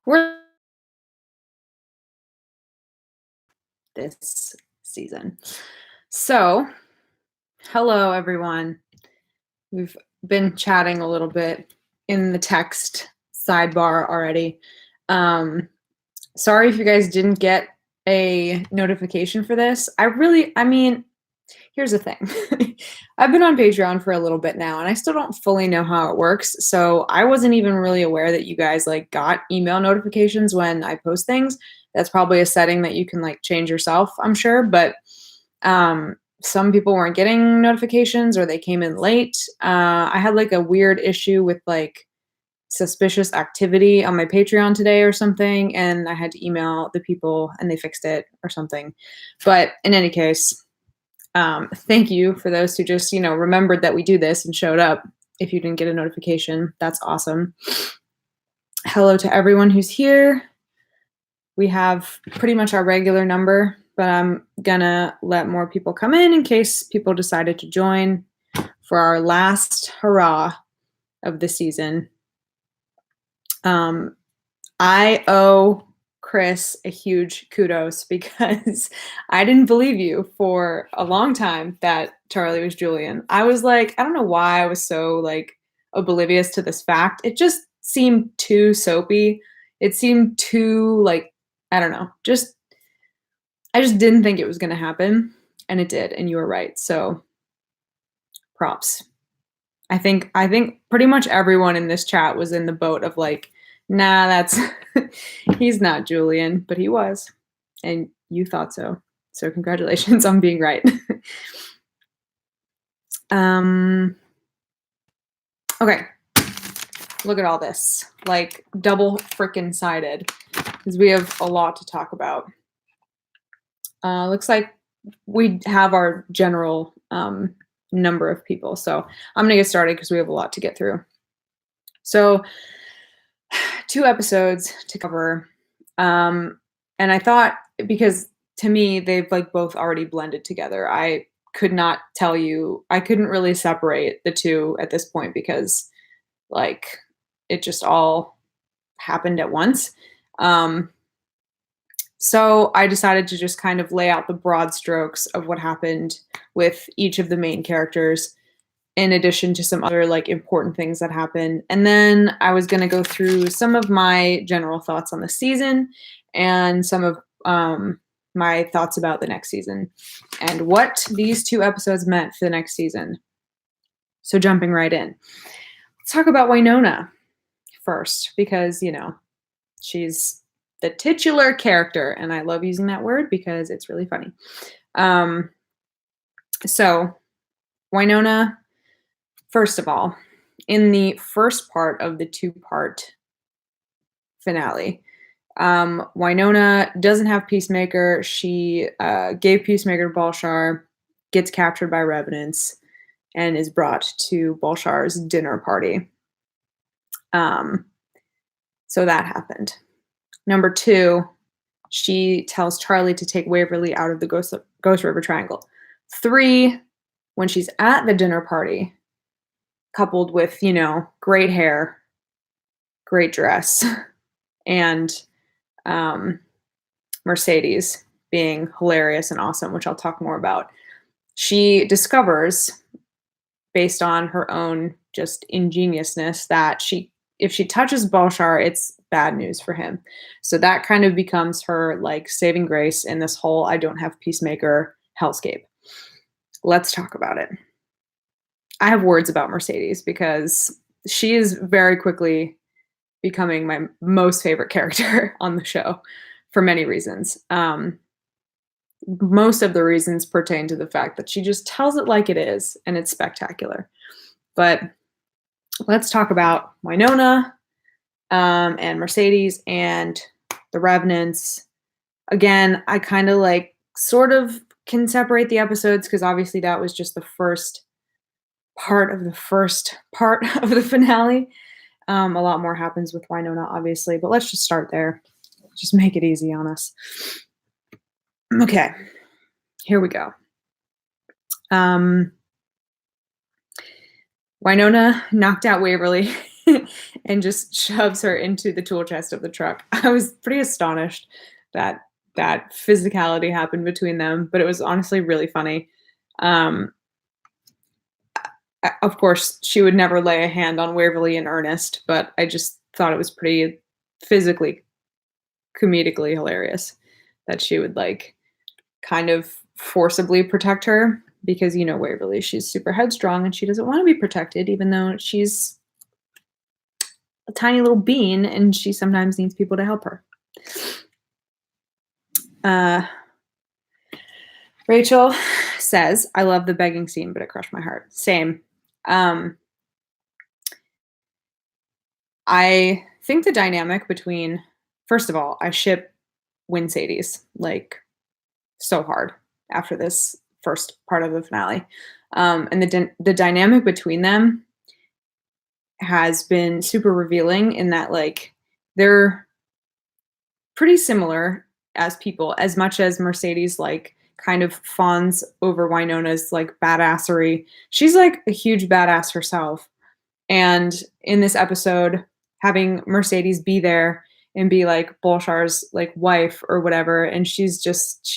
We're this season. So, hello everyone. We've been chatting a little bit in the text sidebar already. Sorry if you guys didn't get a notification for this. I mean, here's the thing. I've been on Patreon for a little bit now and I still don't fully know how it works. So I wasn't even really aware that you guys like got email notifications when I post things. That's probably a setting that you can like change yourself, I'm sure, but some people weren't getting notifications or they came in late. I had like a weird issue with like suspicious activity on my Patreon today or something, and I had to email the people and they fixed it or something. But in any case, thank you for those who just, remembered that we do this and showed up. If you didn't get a notification, that's awesome. Hello to everyone who's here. We have pretty much our regular number, but I'm gonna let more people come in case people decided to join for our last hurrah of the season. I owe Chris a huge kudos because I didn't believe you for a long time that Charlie was Julian. I was like, I don't know why I was so like oblivious to this fact. It just seemed too soapy. It seemed too like, I don't know, I just didn't think it was going to happen, and it did, and you were right. So props. I think pretty much everyone in this chat was in the boat of like, nah, that's he's not Julian, but he was. And you thought so. So congratulations on being right. Okay. Look at all this. Like double frickin' sided. Because we have a lot to talk about. Looks like we have our general number of people. So I'm going to get started because we have a lot to get through. So 2 episodes to cover. And I thought, because to me, they've like both already blended together. I could not tell you, I couldn't really separate the two at this point because like it just all happened at once. So I decided to just kind of lay out the broad strokes of what happened with each of the main characters, in addition to some other like important things that happened. And then I was going to go through some of my general thoughts on the season and some of my thoughts about the next season and what these 2 episodes meant for the next season. So jumping right in. Let's talk about Wynonna first because, she's the titular character, and I love using that word because it's really funny. So Wynonna, first of all, in the first part of the 2-part finale, Wynonna doesn't have Peacemaker. She gave Peacemaker to Balshar, gets captured by Revenants, and is brought to Balshar's dinner party. So that happened. Number 2, she tells Charlie to take Waverly out of the Ghost River Triangle. 3, when she's at the dinner party, coupled with, great hair, great dress, and Mercedes being hilarious and awesome, which I'll talk more about. She discovers, based on her own just ingeniousness, that if she touches Balshar, it's bad news for him. So that kind of becomes her like saving grace in this whole I don't have Peacemaker hellscape. Let's talk about it. I have words about Mercedes because she is very quickly becoming my most favorite character on the show for many reasons. Most of the reasons pertain to the fact that she just tells it like it is, and it's spectacular. But let's talk about Wynonna and Mercedes and the Revenants. Again, I kind of like sort of can separate the episodes because obviously that was just the first part of the finale. A lot more happens with Wynonna, obviously, but let's just start there. Just make it easy on us. Okay, here we go. Wynonna knocked out Waverly and just shoves her into the tool chest of the truck. I was pretty astonished that that physicality happened between them, but it was honestly really funny. Um, of course, she would never lay a hand on Waverly in earnest, but I just thought it was pretty physically, comedically hilarious that she would like kind of forcibly protect her because Waverly, she's super headstrong and she doesn't want to be protected, even though she's a tiny little bean and she sometimes needs people to help her. Rachel says, I love the begging scene, but it crushed my heart. Same. I think the dynamic between, first of all, I ship Win-Sadie's like so hard after this first part of the finale. And the dynamic between them has been super revealing in that like they're pretty similar as people, as much as Mercedes like kind of fawns over Winona's like badassery. She's like a huge badass herself. And in this episode, having Mercedes be there and be like Bolshar's like wife or whatever, and she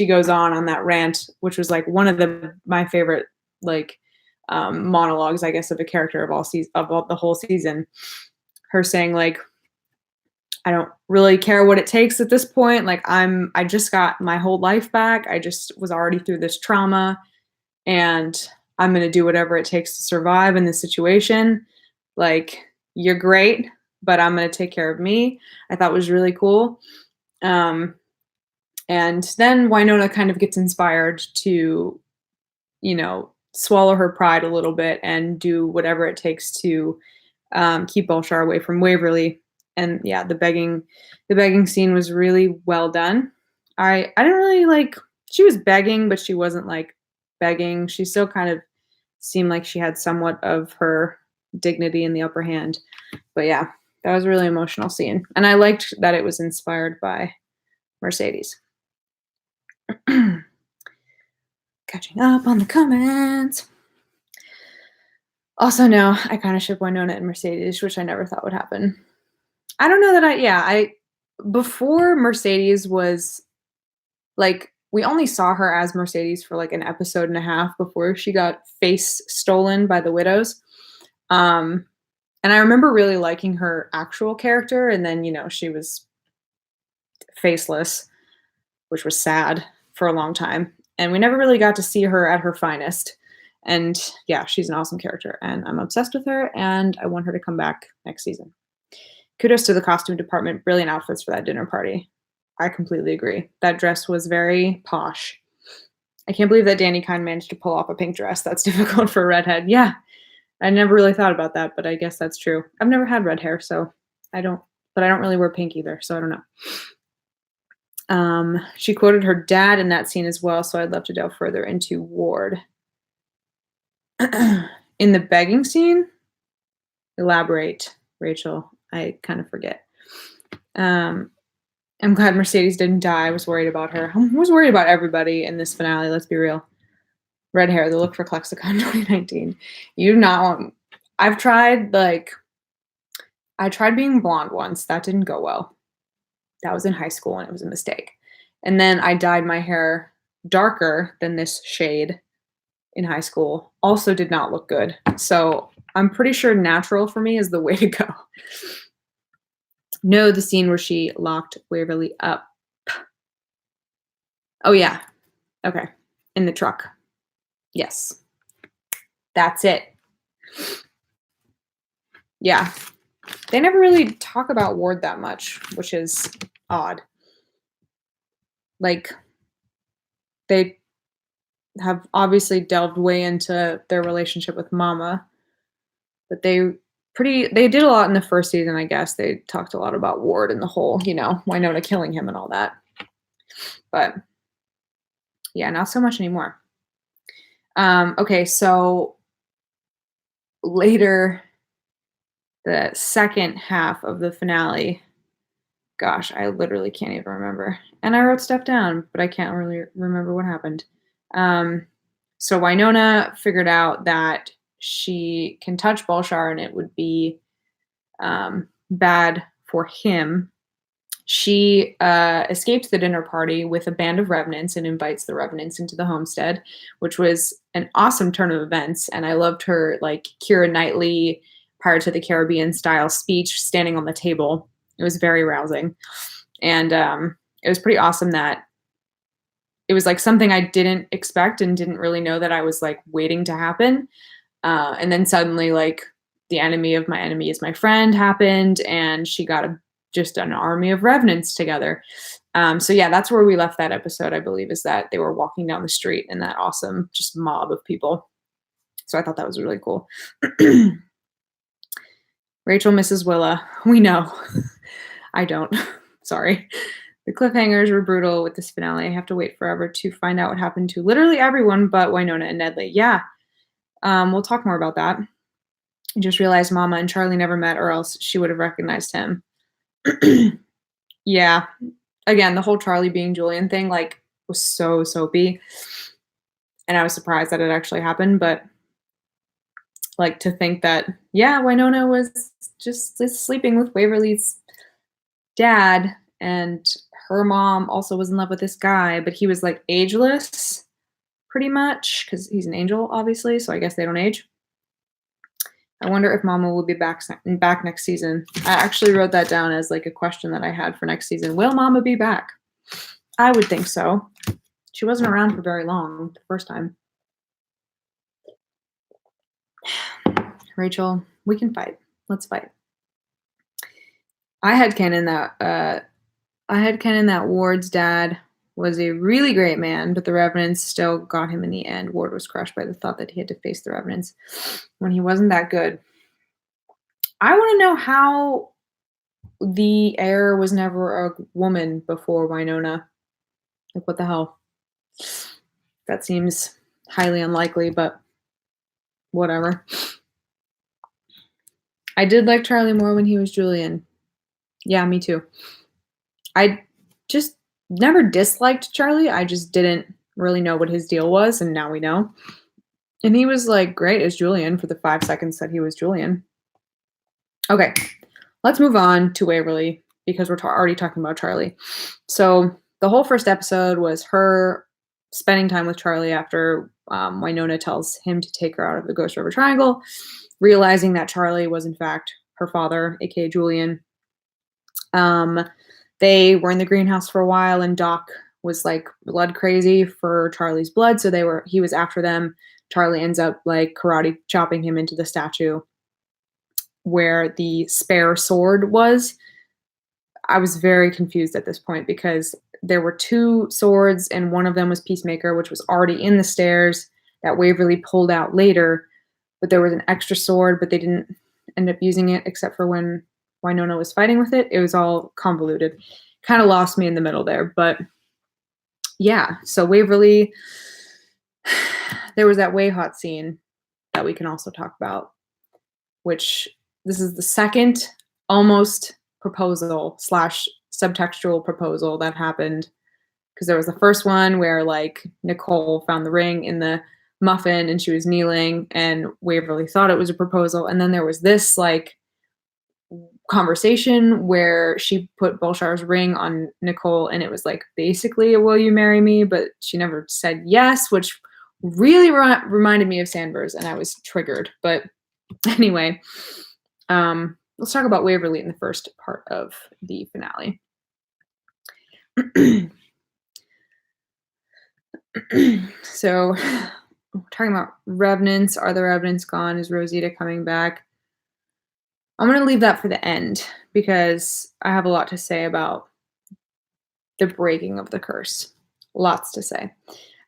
goes on that rant, which was like one of my favorite like monologues, I guess, of a character of the whole season. Her saying like, I don't really care what it takes at this point. Like I just got my whole life back. I just was already through this trauma and I'm going to do whatever it takes to survive in this situation. Like, you're great, but I'm going to take care of me. I thought was really cool. And then Winona kind of gets inspired to, swallow her pride a little bit and do whatever it takes to keep Bolshar away from Waverly. And yeah, the begging scene was really well done. I didn't really like, she was begging, but she wasn't like begging. She still kind of seemed like she had somewhat of her dignity in the upper hand. But yeah, that was a really emotional scene. And I liked that it was inspired by Mercedes. Catching up on the comments. Also, no, I kind of ship Winona and Mercedes, which I never thought would happen. I don't know that before Mercedes was like, we only saw her as Mercedes for like an episode and a half before she got face stolen by the widows. And I remember really liking her actual character, and then, she was faceless, which was sad for a long time. And we never really got to see her at her finest. And yeah, she's an awesome character, and I'm obsessed with her, and I want her to come back next season. Kudos to the costume department. Brilliant outfits for that dinner party. I completely agree. That dress was very posh. I can't believe that Danny Kind managed to pull off a pink dress. That's difficult for a redhead. Yeah, I never really thought about that, but I guess that's true. I've never had red hair, so I don't really wear pink either, so I don't know. She quoted her dad in that scene as well, so I'd love to delve further into Ward. In the begging scene, elaborate, Rachel. I kind of forget. I'm glad Mercedes didn't die. I was worried about her. I was worried about everybody in this finale, let's be real. Red hair, the look for Clexicon 2019. You do not want... I tried being blonde once. That didn't go well. That was in high school and it was a mistake. And then I dyed my hair darker than this shade in high school. Also did not look good. So I'm pretty sure natural for me is the way to go. No, the scene where she locked Waverly up. Oh yeah. Okay. In the truck. Yes. That's it. Yeah. They never really talk about Ward that much, which is odd. Like, they have obviously delved way into their relationship with Mama, but they did a lot in the first season, I guess. They talked a lot about Ward and the whole, Winona killing him and all that. But yeah, not so much anymore. Okay, so later, the second half of the finale, gosh, I literally can't even remember. And I wrote stuff down, but I can't really remember what happened. So Winona figured out that she can touch Bolshar and it would be bad for him. She escaped the dinner party with a band of revenants and invites the revenants into the homestead, which was an awesome turn of events. And I loved her like Keira Knightley Pirates of the Caribbean style speech standing on the table. It was very rousing. And it was pretty awesome that it was like something I didn't expect and didn't really know that I was like waiting to happen. And then suddenly like the enemy of my enemy is my friend happened, and she got just an army of revenants together. So yeah, that's where we left that episode, I believe, is that they were walking down the street in that awesome just mob of people. So I thought that was really cool. Rachel misses Willa. We know. I don't. Sorry. The cliffhangers were brutal with this finale. I have to wait forever to find out what happened to literally everyone but Wynonna and Nedley. Yeah. We'll talk more about that. I just realized Mama and Charlie never met, or else she would have recognized him. Yeah. Again, the whole Charlie being Julian thing like was so soapy. And I was surprised that it actually happened, but like to think that, yeah, Wynonna was just sleeping with Waverly's dad, and her mom also was in love with this guy, but he was like ageless pretty much because he's an angel, obviously. So I guess they don't age. I wonder if Mama will be back next season. I actually wrote that down as like a question that I had for next season. Will Mama be back? I would think so. She wasn't around for very long the first time. Rachel, we can fight. Let's fight. I had canon that Ward's dad was a really great man, but the Revenants still got him in the end. Ward was crushed by the thought that he had to face the Revenants when he wasn't that good. I want to know how the heir was never a woman before Wynonna. Like, what the hell? That seems highly unlikely, but whatever. I did like Charlie more when he was Julian. Yeah, me too. I just never disliked Charlie. I just didn't really know what his deal was, and now we know. And he was like great as Julian for the 5 seconds that he was Julian. Okay, let's move on to Waverly because we're already talking about Charlie. So the whole first episode was her spending time with Charlie after Wynonna tells him to take her out of the Ghost River Triangle, realizing that Charlie was in fact her father, aka Julian. They were in the greenhouse for a while, and Doc was like blood crazy for Charlie's blood, so he was after them. Charlie ends up like karate chopping him into the statue where the spare sword was. I was very confused at this point because there were 2 swords, and one of them was Peacemaker, which was already in the stairs that Waverly pulled out later. But there was an extra sword, but they didn't end up using it except for when Wynonna was fighting with it. It was all convoluted. Kind of lost me in the middle there. But yeah, so Waverly, there was that way hot scene that we can also talk about, which this is the second almost proposal / subtextual proposal that happened, because there was the first one where like Nicole found the ring in the muffin and she was kneeling and Waverly thought it was a proposal, and then there was this like conversation where she put Bolshar's ring on Nicole and it was like basically a will you marry me, but she never said yes, which really reminded me of Sanders, and I was triggered. But anyway, let's talk about Waverly in the first part of the finale. So, talking about Revenants. Are the Revenants gone? Is Rosita coming back? I'm going to leave that for the end because I have a lot to say about the breaking of the curse. Lots to say.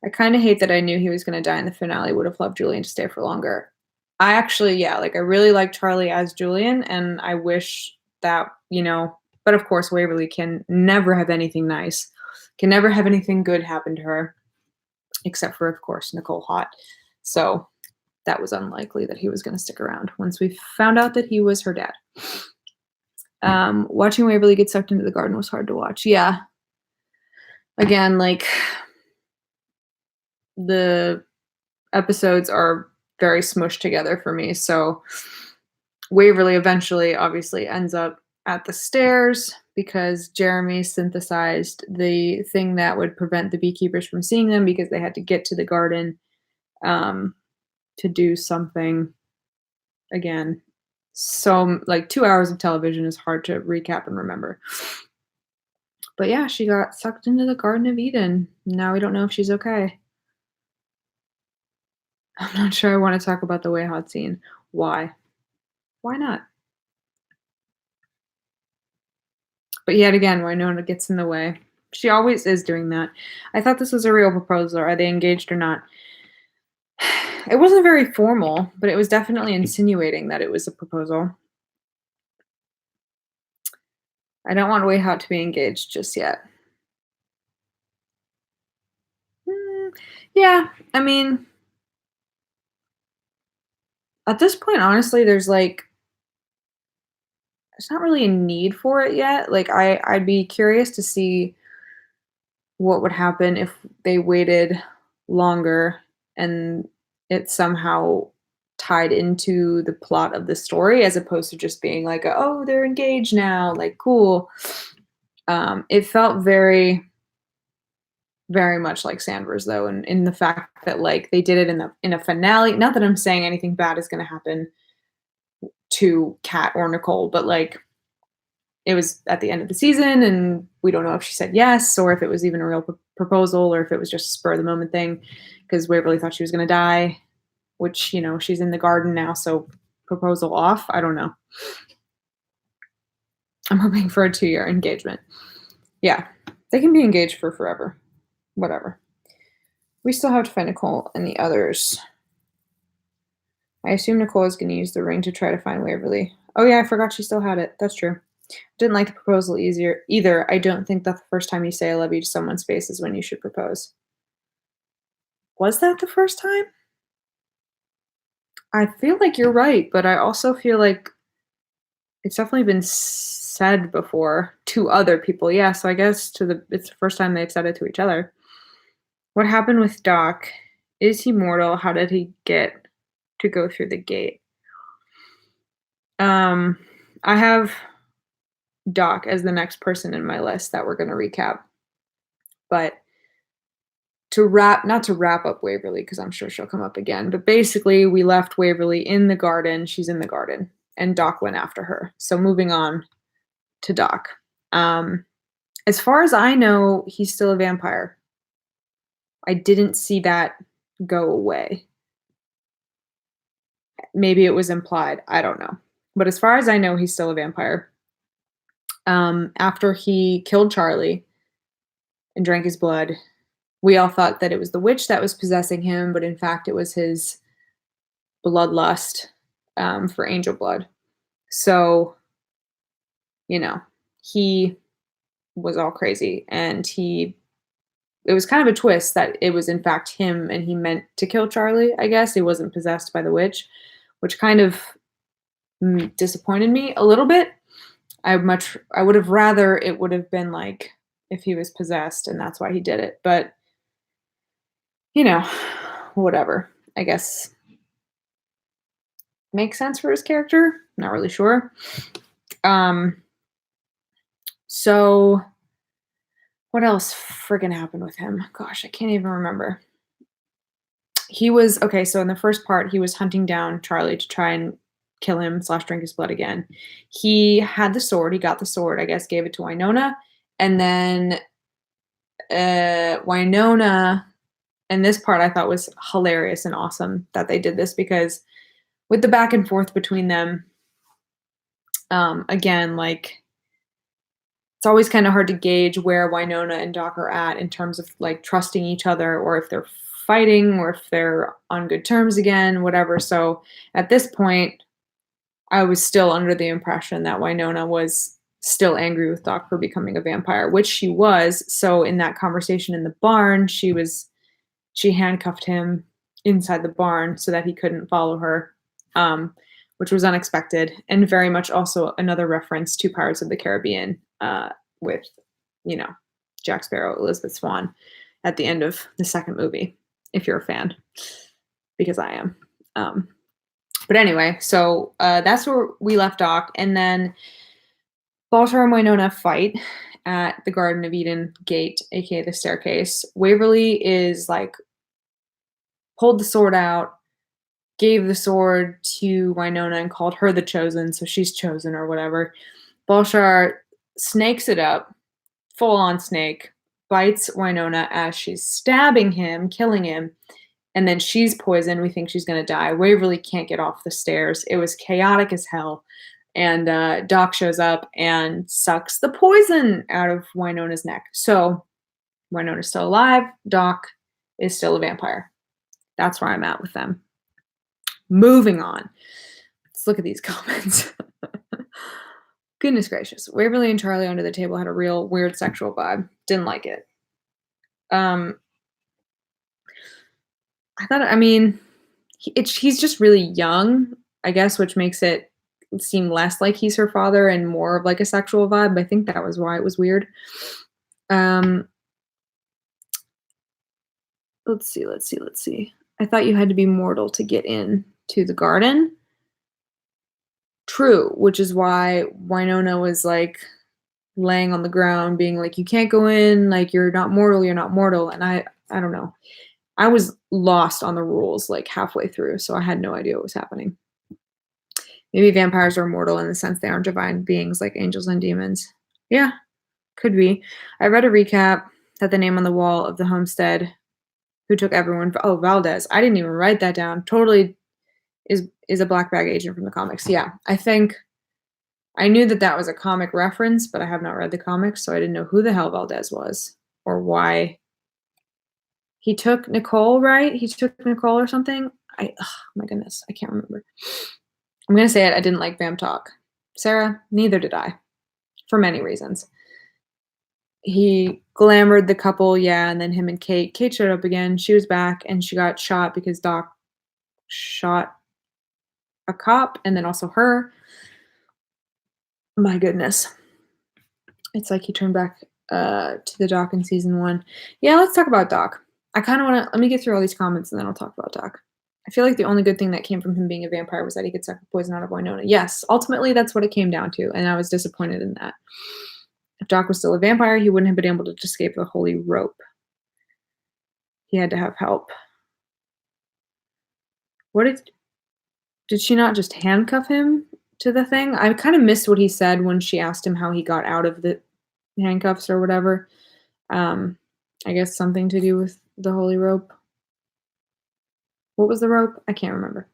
I kind of hate that I knew he was going to die in the finale. Would have loved Julian to stay for longer. I actually, I really like Charlie as Julian, and I wish that, but of course Waverly can never have anything nice, can never have anything good happen to her, except for, of course, Nicole Hott. So that was unlikely that he was going to stick around once we found out that he was her dad. Watching Waverly get sucked into the garden was hard to watch. Yeah. Again, like, the episodes are very smushed together for me, so Waverly eventually obviously ends up at the stairs because Jeremy synthesized the thing that would prevent the beekeepers from seeing them because they had to get to the garden um, to do something again. So, like 2 hours of television is hard to recap and remember. But yeah, she got sucked into the Garden of Eden. Now we don't know if she's okay. I'm not sure I want to talk about the way hot scene. Why? Why not? But yet again, Winona gets in the way. She always is doing that. I thought this was a real proposal. Are they engaged or not? It wasn't very formal, but it was definitely insinuating that it was a proposal. I don't want Way Hot to be engaged just yet. Mm, yeah, I mean, at this point, honestly, there's not really a need for it yet. Like I'd be curious to see what would happen if they waited longer and it somehow tied into the plot of the story as opposed to just being like, oh, they're engaged now, like cool. It felt very, very much like Sanders though, and in the fact that like they did it in a finale. Not that I'm saying anything bad is going to happen to Kat or Nicole, but like it was at the end of the season and we don't know if she said yes or if it was even a real proposal or if it was just a spur of the moment thing because Waverly thought she was going to die, which, she's in the garden now, so proposal off. I don't know. I'm hoping for a 2-year engagement. Yeah, they can be engaged for forever. Whatever. We still have to find Nicole and the others. I assume Nicole is going to use the ring to try to find Waverly. Oh yeah, I forgot she still had it. That's true. Didn't like the proposal either. I don't think that the first time you say I love you to someone's face is when you should propose. Was that the first time? I feel like you're right, but I also feel like it's definitely been said before to other people. Yeah, so I guess it's the first time they've said it to each other. What happened with Doc? Is he mortal? How did he get to go through the gate? I have Doc as the next person in my list that we're going to recap. But not to wrap up Waverly, because I'm sure she'll come up again, but basically we left Waverly in the garden. She's in the garden, and Doc went after her. So moving on to Doc. As far as I know, he's still a vampire. I didn't see that go away. Maybe it was implied. I don't know. But as far as I know, he's still a vampire. After he killed Charlie and drank his blood, we all thought that it was the witch that was possessing him, but in fact, it was his bloodlust for angel blood. So, he was all crazy, and it was kind of a twist that it was in fact him and he meant to kill Charlie, I guess. He wasn't possessed by the witch, which kind of disappointed me a little bit. I would have rather it would have been like if he was possessed and that's why he did it. But whatever. I guess makes sense for his character. Not really sure. So what else friggin' happened with him? Gosh, I can't even remember. He was okay. So in the first part, he was hunting down Charlie to try and kill him / drink his blood again. He had the sword. He got the sword. I guess gave it to Winona, and then Winona. And this part I thought was hilarious and awesome that they did this because with the back and forth between them, again, like it's always kind of hard to gauge where Winona and Doc are at in terms of like trusting each other or if they're fighting or if they're on good terms again, whatever. So at this point, I was still under the impression that Winona was still angry with Doc for becoming a vampire, which she was. So in that conversation in the barn, she handcuffed him inside the barn so that he couldn't follow her, which was unexpected and very much also another reference to Pirates of the Caribbean with, Jack Sparrow, Elizabeth Swann at the end of the second movie, if you're a fan, because I am. But anyway, so that's where we left Doc, and then Baltar and Winona fight at the Garden of Eden gate, aka the staircase. Waverly is like pulled the sword out, gave the sword to Winona and called her the chosen, so she's chosen or whatever. Balshar snakes it up, full on snake, bites Winona as she's stabbing him, killing him, and then she's poisoned. We think she's going to die. Waverly can't get off the stairs. It was chaotic as hell. And Doc shows up and sucks the poison out of Winona's neck. So Winona's still alive. Doc is still a vampire. That's where I'm at with them. Moving on. Let's look at these comments. Goodness gracious. Waverly and Charlie under the table had a real weird sexual vibe. Didn't like it. I thought, I mean, he's just really young, I guess, which makes it seem less like he's her father and more of like a sexual vibe. I think that was why it was weird. Let's see. I thought you had to be mortal to get in to the garden. True, which is why Winona was like laying on the ground being like, you can't go in, like you're not mortal. And I don't know. I was lost on the rules like halfway through, so I had no idea what was happening. Maybe vampires are mortal in the sense they aren't divine beings like angels and demons. Yeah, could be. I read a recap that the name on the wall of the homestead who took everyone. Oh, Valdez. I didn't even write that down. Totally is a black bag agent from the comics. Yeah, I think I knew that was a comic reference, but I have not read the comics, so I didn't know who the hell Valdez was or why. He took Nicole, right? He took Nicole or something. Oh my goodness, I can't remember. I'm gonna say it. I didn't like Vamp Talk. Sarah, neither did I, for many reasons. He glamored the couple, yeah, and then him and Kate. Kate showed up again. She was back, and she got shot because Doc shot a cop, and then also her. My goodness. It's like he turned back to the Doc in season 1. Yeah, let's talk about Doc. I kind of want to, let me get through all these comments and then I'll talk about Doc. I feel like the only good thing that came from him being a vampire was that he could suck the poison out of Winona. Yes, ultimately that's what it came down to, and I was disappointed in that. If Doc was still a vampire, he wouldn't have been able to escape the holy rope. He had to have help. What did she not just handcuff him to the thing? I kind of missed what he said when she asked him how he got out of the handcuffs or whatever. I guess something to do with the holy rope. What was the rope? I can't remember.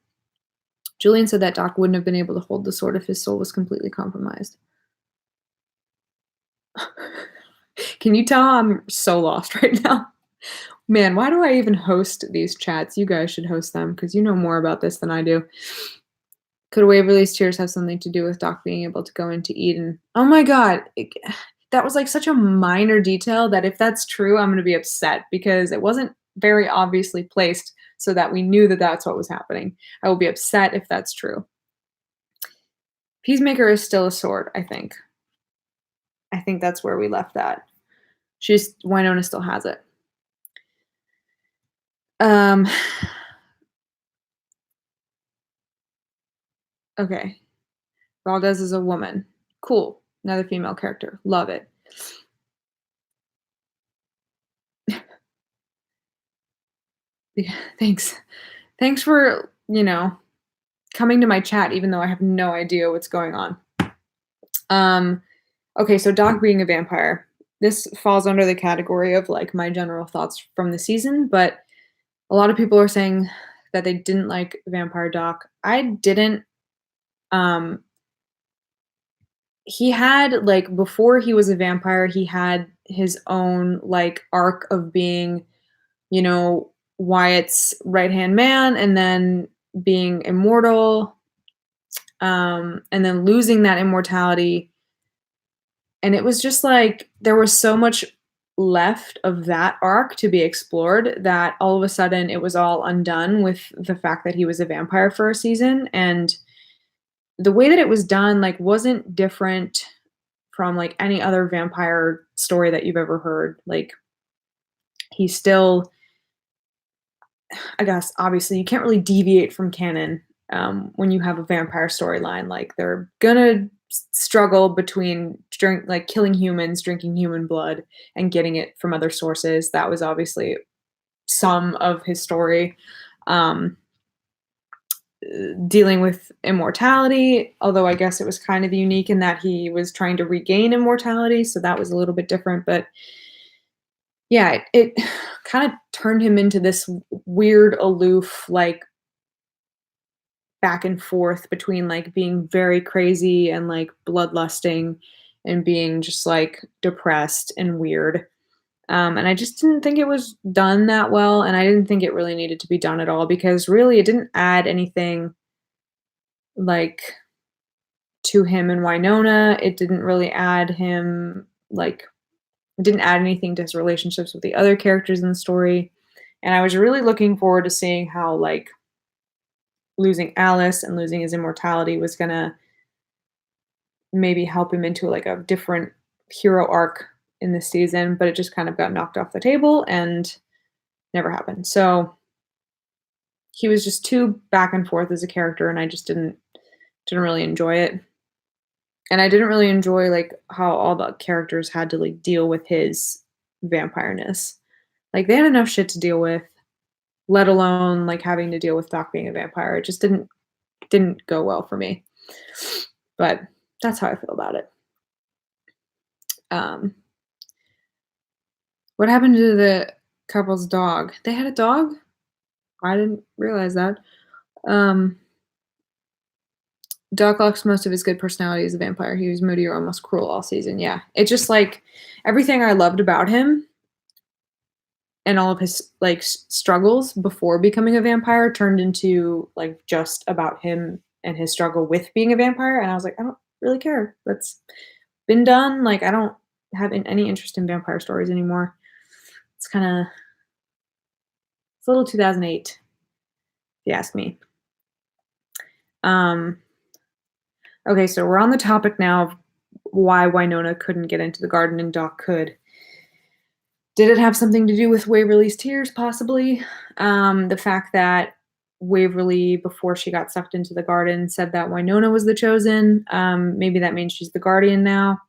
Julian said that Doc wouldn't have been able to hold the sword if his soul was completely compromised. Can you tell I'm so lost right now? Man, why do I even host these chats? You guys should host them because you know more about this than I do. Could Waverly's tears have something to do with Doc being able to go into Eden? Oh my god. That was like such a minor detail that if that's true, I'm going to be upset because it wasn't very obviously placed so that we knew that that's what was happening. I will be upset if that's true. Peacemaker is still a sword, I think. I think that's where we left that. Winona still has it. Okay. Valdez is a woman. Cool. Another female character. Love it. Yeah, thanks. Thanks for, coming to my chat even though I have no idea what's going on. Okay, so Doc being a vampire. This falls under the category of like my general thoughts from the season, but a lot of people are saying that they didn't like Vampire Doc. I didn't. He had like before he was a vampire, he had his own like arc of being, Wyatt's right-hand man and then being immortal, and then losing that immortality. And it was just like there was so much left of that arc to be explored that all of a sudden it was all undone with the fact that he was a vampire for a season. And the way that it was done like wasn't different from like any other vampire story that you've ever heard. Like he still, I guess obviously you can't really deviate from canon when you have a vampire storyline. Like they're gonna struggle between like killing humans, drinking human blood, and getting it from other sources. That was obviously some of his story. Um, Dealing with immortality, although I guess it was kind of unique in that he was trying to regain immortality, so that was a little bit different. But yeah, it kind of turned him into this weird, aloof, like back and forth between like being very crazy and like bloodlusting and being just like depressed and weird. And I just didn't think it was done that well, and I didn't think it really needed to be done at all because really it didn't add anything like to him and Winona. It didn't really add him like it didn't add anything to his relationships with the other characters in the story. And I was really looking forward to seeing how like losing Alice and losing his immortality was gonna maybe help him into like a different hero arc in this season, but it just kind of got knocked off the table and never happened. So he was just too back and forth as a character, and I just didn't really enjoy it. And I didn't really enjoy like how all the characters had to like deal with his vampireness. Like they had enough shit to deal with, let alone like having to deal with Doc being a vampire. It just didn't go well for me. But that's how I feel about it. Um, what happened to the couple's dog? They had a dog? I didn't realize that. Um, Doc lost most of his good personality as a vampire. He was moody or almost cruel all season. Yeah. It just like everything I loved about him and all of his like struggles before becoming a vampire turned into like just about him and his struggle with being a vampire. And I was like, I don't really care. That's been done. Like I don't have any interest in vampire stories anymore. It's kind of it's a little 2008, if you ask me. Um, okay, so we're on the topic now of why Winona couldn't get into the garden and Doc could. Did it have something to do with Waverly's tears? Possibly. The fact that Waverly, before she got sucked into the garden, said that Winona was the chosen. Maybe that means she's the guardian now.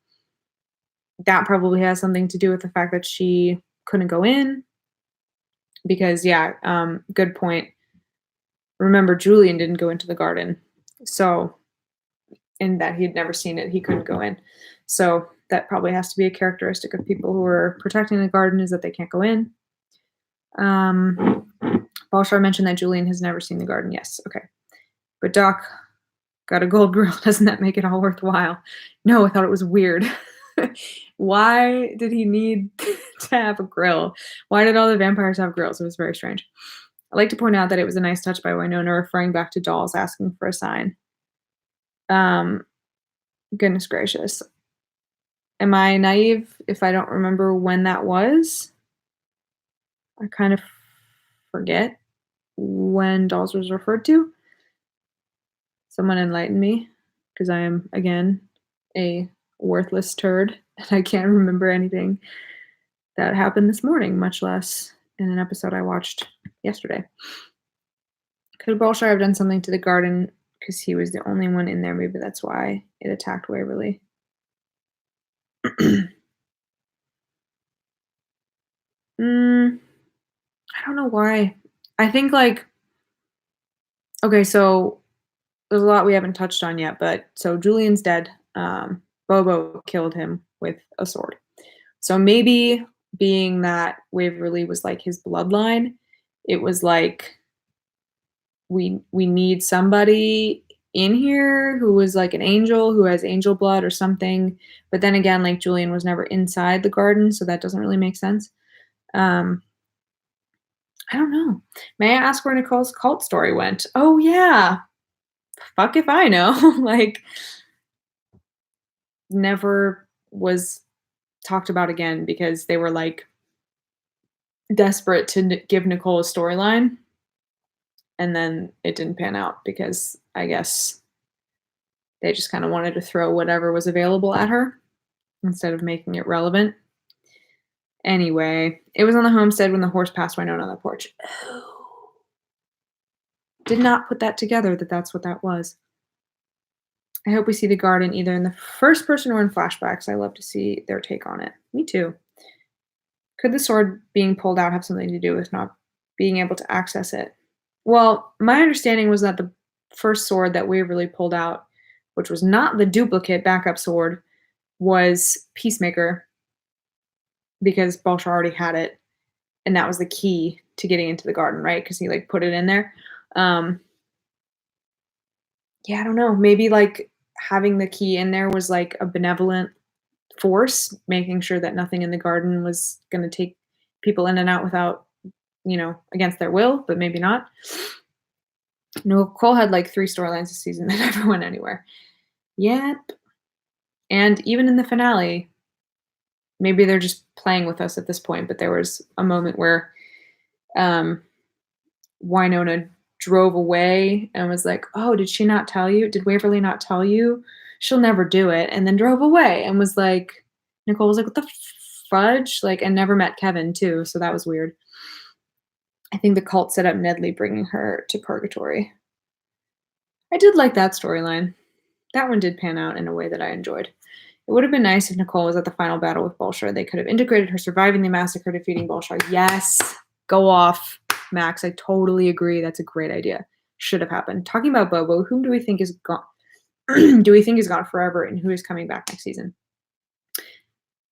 That probably has something to do with the fact that she couldn't go in. Because, yeah, good point. Remember, Julian didn't go into the garden. So, in that he'd never seen it, he couldn't go in. So, that probably has to be a characteristic of people who are protecting the garden is that they can't go in. Balshar mentioned that Julian has never seen the garden. Yes, okay. But Doc got a gold grill. Doesn't that make it all worthwhile? No, I thought it was weird. Why did he need to have a grill? Why did all the vampires have grills? It was very strange. I'd like to point out that it was a nice touch by Winona referring back to dolls asking for a sign. Goodness gracious. Am I naive if I don't remember when that was? I kind of forget when dolls was referred to. Someone enlighten me, because I am, again, a worthless turd, and I can't remember anything that happened this morning, much less in an episode I watched yesterday. Could Balshar have done something to the garden because he was the only one in there? Maybe that's why it attacked Waverly. I don't know why. I think like okay, so there's a lot we haven't touched on yet, but so Julian's dead. Bobo killed him with a sword. So maybe being that Waverly was like his bloodline, it was like we need somebody in here who was like an angel who has angel blood or something. But then again, like Julian was never inside the garden, so that doesn't really make sense. I don't know. May I ask where Nicole's cult story went? Oh yeah. Fuck if I know. Like never was talked about again because they were like desperate to give Nicole a storyline, and then it didn't pan out because I guess they just kind of wanted to throw whatever was available at her instead of making it relevant. Anyway, it was on the homestead when the horse passed Winona on the porch. Oh. Did not put that together that that's what that was. I hope we see the garden either in the first person or in flashbacks. I love to see their take on it. Me too. Could the sword being pulled out have something to do with not being able to access it? Well, my understanding was that the first sword that Waverly pulled out, which was not the duplicate backup sword, was Peacemaker because Balshar already had it, and that was the key to getting into the garden, right? Because he like put it in there. Um, yeah, I don't know. Maybe like having the key in there was like a benevolent force, making sure that nothing in the garden was going to take people in and out without, against their will, but maybe not. No, Cole had like 3 storylines this season that never went anywhere. Yep. And even in the finale, maybe they're just playing with us at this point, but there was a moment where Winona drove away and was like, "Oh, did she not tell you? Did Waverly not tell you? She'll never do it." And then drove away and was like, Nicole was like, "What the fudge?" Like, and never met Kevin too, so that was weird. I think the cult set up Nedley bringing her to purgatory. I did like that storyline. That one did pan out in a way that I enjoyed. It would have been nice if Nicole was at the final battle with Balshar. They could have integrated her surviving the massacre, defeating Balshar. Yes, go off, Max. I totally agree. That's a great idea. Should have happened. Talking about Bobo, whom do we think is gone? Do we think is gone forever, and who is coming back next season?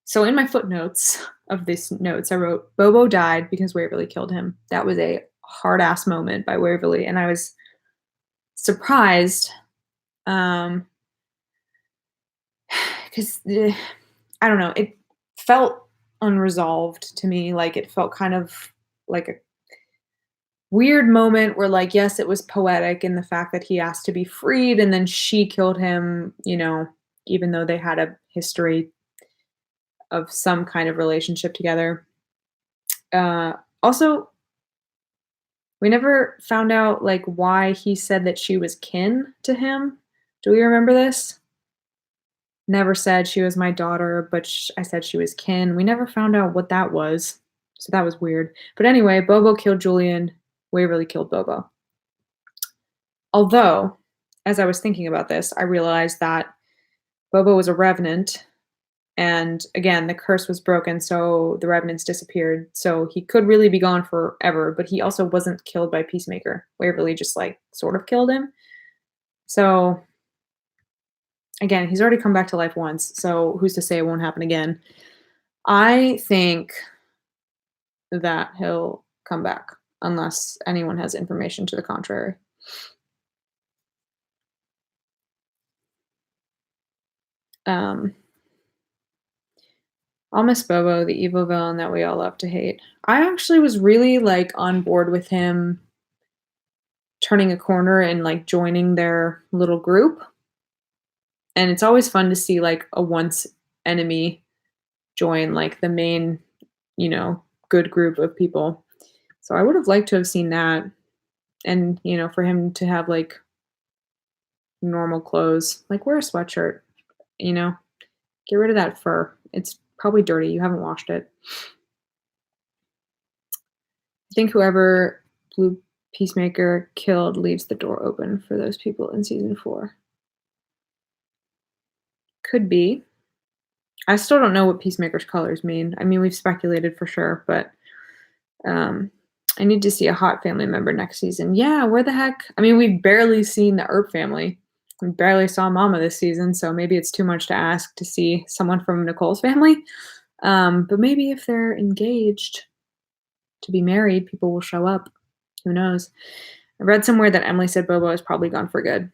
So in my footnotes of this notes, I wrote Bobo died because Waverly killed him. That was a hard ass moment by Waverly, and I was surprised. Because I don't know, it felt unresolved to me. Like it felt kind of like a weird moment where, like, yes, it was poetic in the fact that he asked to be freed, and then she killed him. Even though they had a history of some kind of relationship together. Also, we never found out like why he said that she was kin to him. Do we remember this? Never said she was my daughter, but I said she was kin. We never found out what that was, so that was weird. But anyway, Bobo killed Julian. Waverly killed Bobo. Although, as I was thinking about this, I realized that Bobo was a revenant, and again, the curse was broken, so the revenants disappeared. So he could really be gone forever, but he also wasn't killed by Peacemaker. Waverly just like sort of killed him. So again, he's already come back to life once, so who's to say it won't happen again? I think that he'll come back unless anyone has information to the contrary. I'll miss Bobo, the evil villain that we all love to hate. I actually was really like on board with him turning a corner and like joining their little group. And it's always fun to see like a once enemy join like the main, good group of people. So I would have liked to have seen that. And, for him to have like normal clothes, like wear a sweatshirt, get rid of that fur. It's probably dirty. You haven't washed it. I think whoever Blue Peacemaker killed leaves the door open for those people in season 4. Could be. I still don't know what Peacemaker's colors mean. I mean, we've speculated for sure, but I need to see a hot family member next season. Yeah, where the heck? I mean, we've barely seen the Earp family. We barely saw Mama this season, so maybe it's too much to ask to see someone from Nicole's family. But maybe if they're engaged to be married, people will show up. Who knows? I read somewhere that Emily said Bobo is probably gone for good.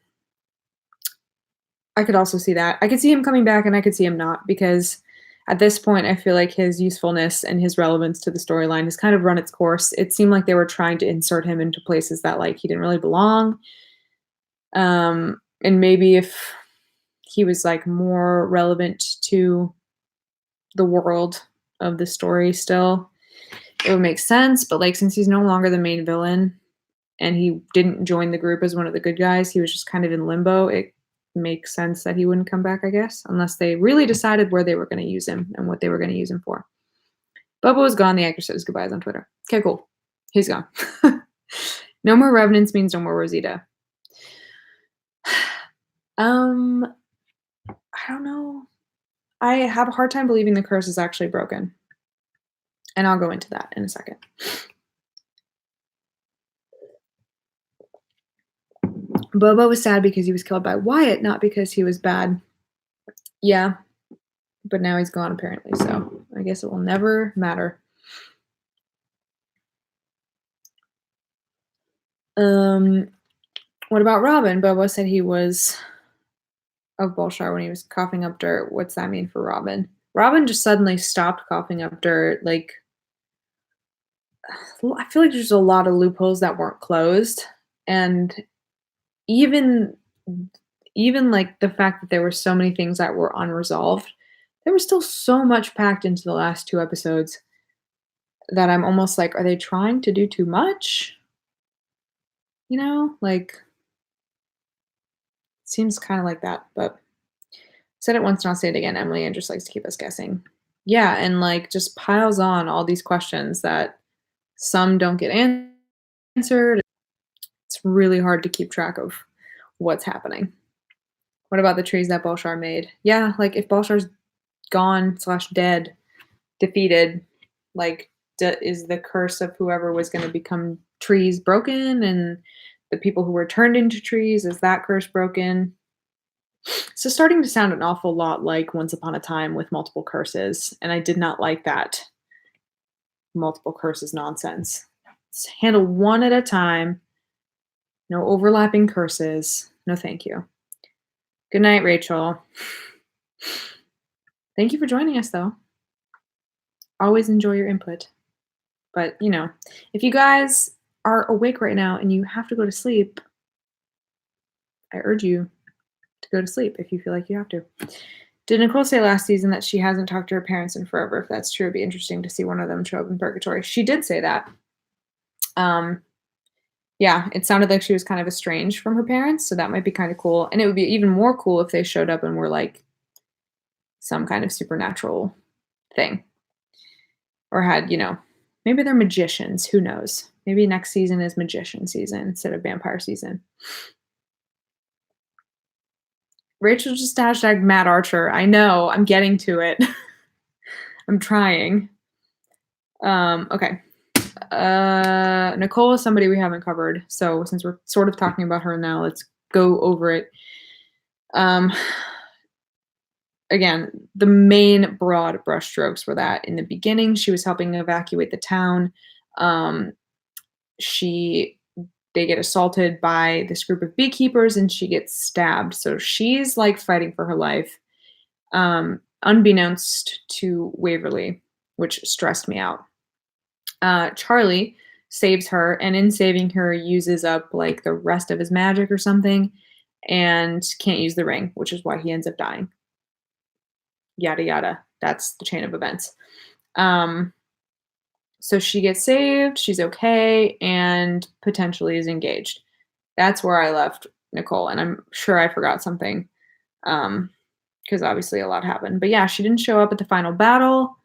I could also see that. I could see him coming back and I could see him not, because at this point, I feel like his usefulness and his relevance to the storyline has kind of run its course. It seemed like they were trying to insert him into places that like he didn't really belong. And maybe if he was like more relevant to the world of the story still, it would make sense. But like, since he's no longer the main villain and he didn't join the group as one of the good guys, he was just kind of in limbo. It makes sense that he wouldn't come back, I guess, unless they really decided where they were going to use him and what they were going to use him for. Bobo is gone. The actor says goodbyes on Twitter. Okay, cool. He's gone. No more revenants means no more Rosita. Um, I don't know. I have a hard time believing the curse is actually broken, and I'll go into that in a second. Bobo was sad because he was killed by Wyatt, not because he was bad. Yeah, but now he's gone apparently, so I guess it will never matter. What about Robin? Bobo said he was of Bolshar when he was coughing up dirt. What's that mean for Robin? Robin just suddenly stopped coughing up dirt. Like, I feel like there's a lot of loopholes that weren't closed, and even even like the fact that there were so many things that were unresolved, there was still so much packed into the last 2 episodes that I'm almost like, are they trying to do too much? You know, like seems kind of like that, but said it once and I'll say it again. Emily and just likes to keep us guessing. Yeah, and like just piles on all these questions that some don't get answered. It's really hard to keep track of what's happening. What about the trees that Bolshar made? Yeah, like if Bolshar's gone slash dead, defeated, like is the curse of whoever was going to become trees broken, and the people who were turned into trees, is that curse broken? So starting to sound an awful lot like Once Upon a Time with multiple curses, and I did not like that multiple curses nonsense. Let's handle one at a time. No overlapping curses. No, thank you. Good night, Rachel. Thank you for joining us, though. Always enjoy your input. But, you know, if you guys are awake right now and you have to go to sleep, I urge you to go to sleep if you feel like you have to. Did Nicole say last season that she hasn't talked to her parents in forever? If that's true, it'd be interesting to see one of them show up in purgatory. She did say that. Yeah, it sounded like she was kind of estranged from her parents, so that might be kind of cool. And it would be even more cool if they showed up and were like some kind of supernatural thing. Or had, you know, maybe they're magicians. Who knows? Maybe next season is magician season instead of vampire season. Rachel just hashtag Matt Archer. I know, I'm getting to it. I'm trying. Okay. Nicole is somebody we haven't covered, so since we're sort of talking about her now, let's go over it. Again, the main broad brushstrokes were that in the beginning, she was helping evacuate the town. They get assaulted by this group of beekeepers and she gets stabbed. So she's like fighting for her life, unbeknownst to Waverly, which stressed me out. Charlie saves her, and in saving her, uses up like the rest of his magic or something and can't use the ring, which is why he ends up dying. Yada yada. That's the chain of events. So she gets saved, she's okay, and potentially is engaged. That's where I left Nicole, and I'm sure I forgot something, because obviously a lot happened. But yeah, she didn't show up at the final battle,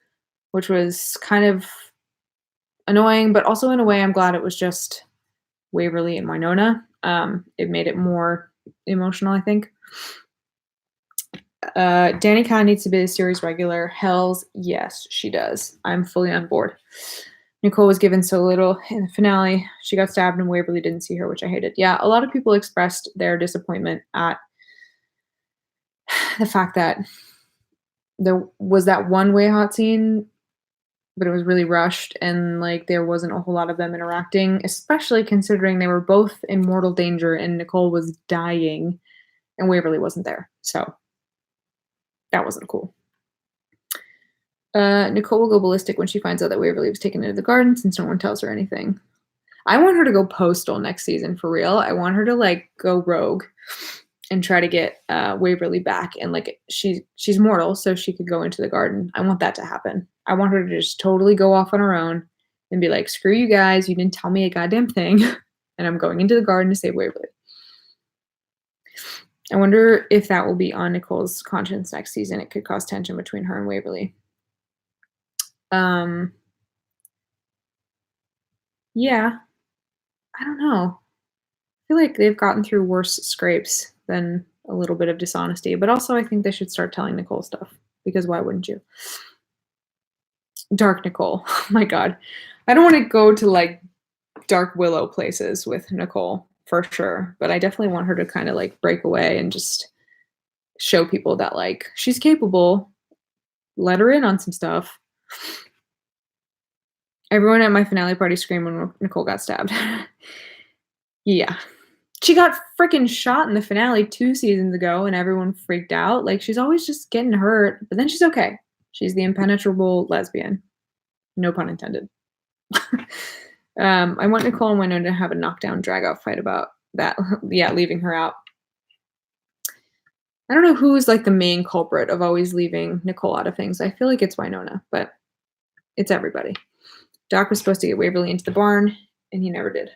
which was kind of annoying, but also in a way I'm glad it was just Waverly and Winona. It made it more emotional, I think. Danny kind of needs to be a series regular. Hells, yes, she does. I'm fully on board. Nicole was given so little in the finale. She got stabbed and Waverly didn't see her, which I hated. Yeah, a lot of people expressed their disappointment at the fact that there was that one-way hot scene, but it was really rushed and like there wasn't a whole lot of them interacting, especially considering they were both in mortal danger and Nicole was dying and Waverly wasn't there. So that wasn't cool. Nicole will go ballistic when she finds out that Waverly was taken into the garden since no one tells her anything. I want her to go postal next season for real. I want her to like go rogue and try to get Waverly back, and like she's mortal, so she could go into the garden. I want that to happen. I want her to just totally go off on her own and be like, screw you guys, you didn't tell me a goddamn thing, and I'm going into the garden to save Waverly. I wonder if that will be on Nicole's conscience next season. It could cause tension between her and Waverly. Yeah. I don't know. I feel like they've gotten through worse scrapes than a little bit of dishonesty, but also I think they should start telling Nicole stuff because why wouldn't you? Dark Nicole. Oh my god. I don't want to go to like dark willow places with Nicole for sure, but I definitely want her to kind of like break away and just show people that like she's capable. Let her in on some stuff. Everyone at my finale party screamed when Nicole got stabbed. Yeah. She got freaking shot in the finale 2 seasons ago and everyone freaked out. Like, she's always just getting hurt, but then she's okay. She's the impenetrable lesbian. No pun intended. I want Nicole and Winona to have a knockdown drag out fight about that. Yeah, leaving her out. I don't know who's like the main culprit of always leaving Nicole out of things. I feel like it's Winona, but it's everybody. Doc was supposed to get Waverly into the barn, and he never did.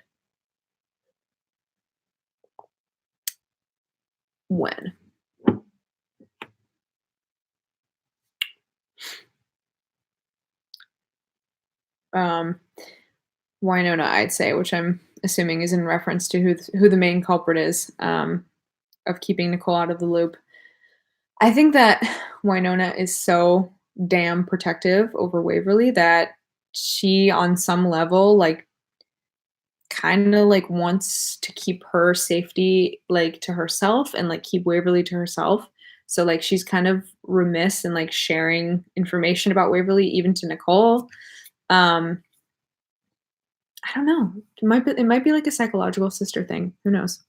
When? Winona, I'd say, which I'm assuming is in reference to who the main culprit is of keeping Nicole out of the loop. I think that Winona is so damn protective over Waverly that she, on some level, like, kind of like wants to keep her safety like to herself and like keep Waverly to herself. So like she's kind of remiss in like sharing information about Waverly even to Nicole. Um I don't know. It might be like a psychological sister thing. Who knows?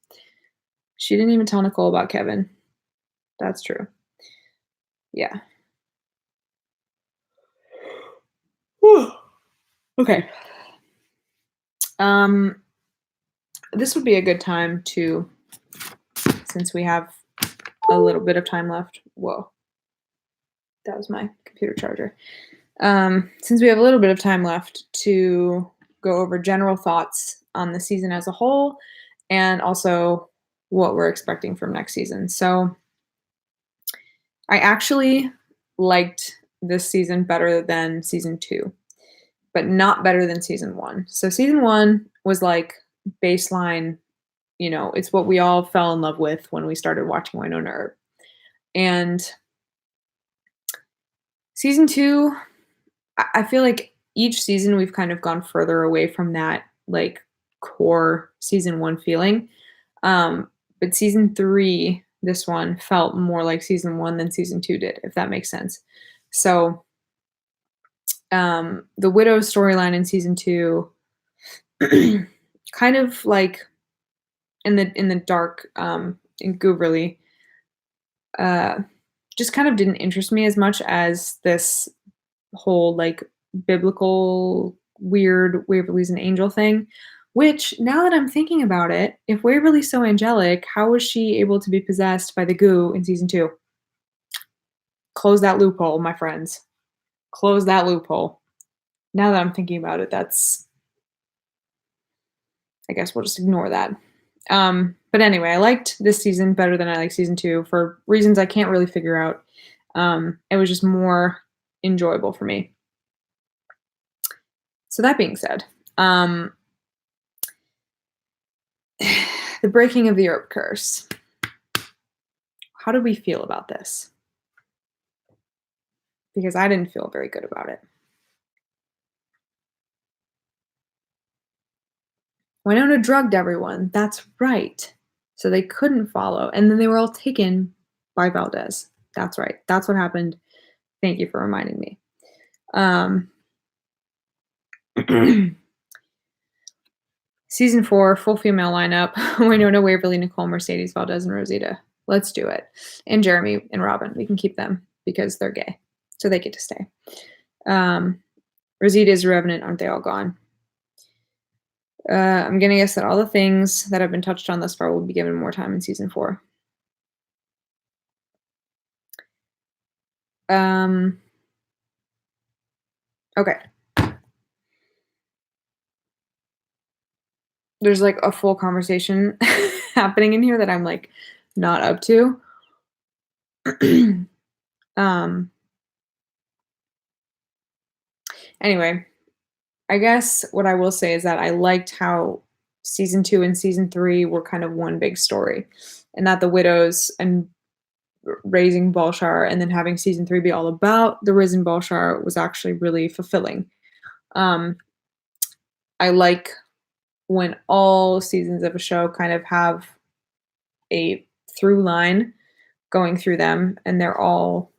She didn't even tell Nicole about Kevin. That's true. Yeah. Whew. Okay. Um this would be a good time to, since we have a little bit of time left. Whoa. That was my computer charger. Since we have a little bit of time left to go over general thoughts on the season as a whole and also what we're expecting from next season. So I actually liked this season better than season 2, but not better than season 1. So season 1 was like baseline, it's what we all fell in love with when we started watching Winona Earp. And season 2, I feel like each season we've kind of gone further away from that like core season 1 feeling. But season 3, this one felt more like season 1 than season 2 did, if that makes sense. So the widow storyline in season 2 kind of like in the dark in Gooberly just kind of didn't interest me as much as this whole like biblical weird Waverly's an angel thing, which now that I'm thinking about it, if Waverly's so angelic, how was she able to be possessed by the goo in season 2? Close that loophole, my friends. Close that loophole. Now that I'm thinking about it, I guess we'll just ignore that. But anyway, I liked this season better than I like season 2 for reasons I can't really figure out. It was just more enjoyable for me. So that being said, the breaking of the Earp curse. How do we feel about this? Because I didn't feel very good about it. Winona drugged everyone. That's right. So they couldn't follow. And then they were all taken by Valdez. That's right. That's what happened. Thank you for reminding me. Season 4, full female lineup. Winona, Waverly, Nicole, Mercedes, Valdez, and Rosita. Let's do it. And Jeremy and Robin. We can keep them because they're gay. So they get to stay. Rosita is a Revenant. Aren't they all gone? I'm going to guess that all the things that have been touched on thus far will be given more time in season 4. Okay. There's like a full conversation happening in here that I'm like not up to. Anyway, I guess what I will say is that I liked how season 2 and season 3 were kind of one big story, and that the widows and raising Balshar and then having season 3 be all about the risen Balshar was actually really fulfilling. Um, I like when all seasons of a show kind of have a through line going through them, and they're all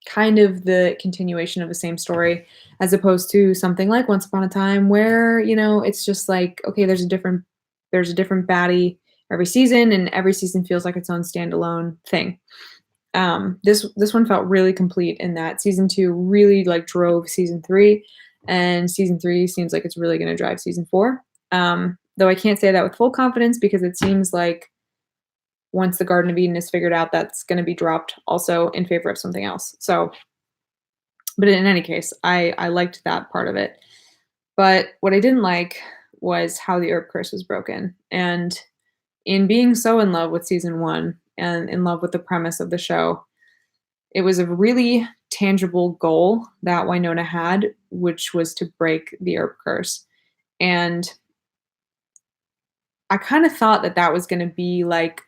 kind of the continuation of the same story, as opposed to something like Once Upon a Time where, it's just like, okay, there's a different baddie every season, and every season feels like its own standalone thing. This one felt really complete in that season 2 really like drove season 3, and season 3 seems like it's really going to drive season 4. Though I can't say that with full confidence because it seems like once the Garden of Eden is figured out, that's going to be dropped also in favor of something else. So, but in any case, I liked that part of it. But what I didn't like was how the herb curse was broken. And in being so in love with season 1 and in love with the premise of the show, it was a really tangible goal that Winona had, which was to break the herb curse. And I kind of thought that that was going to be like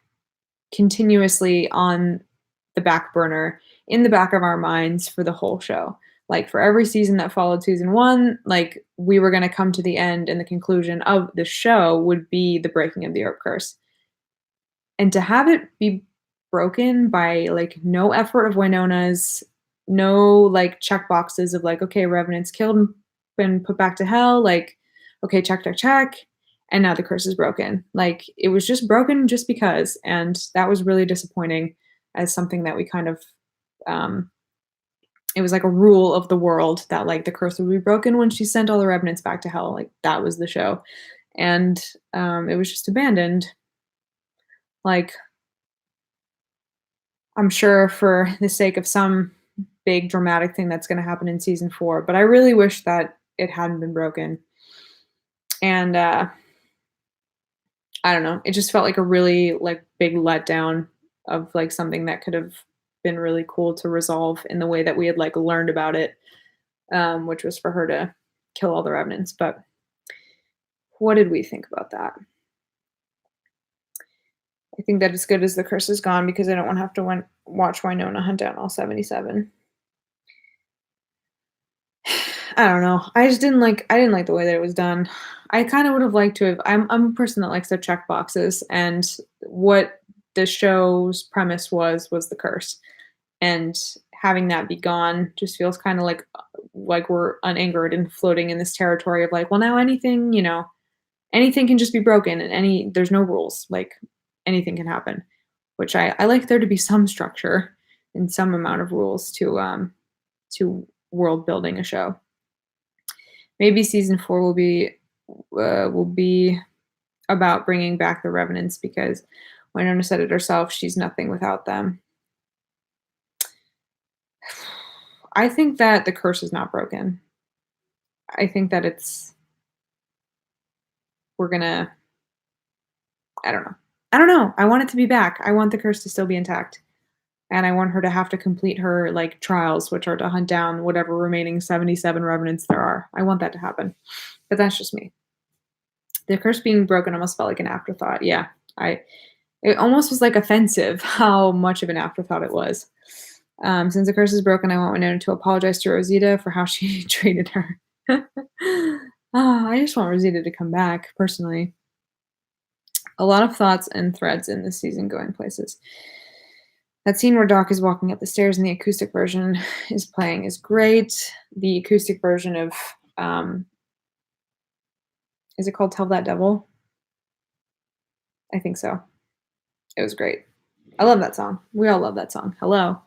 continuously on the back burner in the back of our minds for the whole show. Like for every season that followed season 1, like we were going to come to the end and the conclusion of the show would be the breaking of the herb curse. And to have it be broken by like no effort of Winona's, no like check boxes of like, okay, Revenant's killed and been put back to hell, like, okay, check, check, check. And now the curse is broken. Like it was just broken just because. And that was really disappointing as something that we kind of it was like a rule of the world that like the curse would be broken when she sent all the Revenants back to hell. Like that was the show. And it was just abandoned. Like I'm sure for the sake of some big dramatic thing that's going to happen in season 4, but I really wish that it hadn't been broken. And I don't know, it just felt like a really like big letdown of like something that could have been really cool to resolve in the way that we had like learned about it, which was for her to kill all the Revenants. But what did we think about that? I think that it's good as the curse is gone because I don't want to have to watch Winona hunt down all 77. I don't know. I didn't like the way that it was done. I kind of would have liked to have I'm a person that likes to check boxes, and what the show's premise was the curse. And having that be gone just feels kind of like we're unanchored and floating in this territory of like, well, now anything, anything can just be broken and there's no rules. Like anything can happen, which I like there to be some structure and some amount of rules to world building a show. Maybe season 4 will be about bringing back the Revenants because Winona said it herself, she's nothing without them. I think that the curse is not broken. I think that I don't know. I don't know. I want it to be back. I want the curse to still be intact. And I want her to have to complete her like trials, which are to hunt down whatever remaining 77 Revenants there are. I want that to happen. But that's just me. The curse being broken almost felt like an afterthought. Yeah. It almost was like offensive how much of an afterthought it was. Since the curse is broken, I want Winona to apologize to Rosita for how she treated her. I just want Rosita to come back, personally. A lot of thoughts and threads in this season going places. That scene where Doc is walking up the stairs and the acoustic version is playing is great. The acoustic version of, is it called Tell That Devil? I think so. It was great. I love that song. We all love that song. Hello.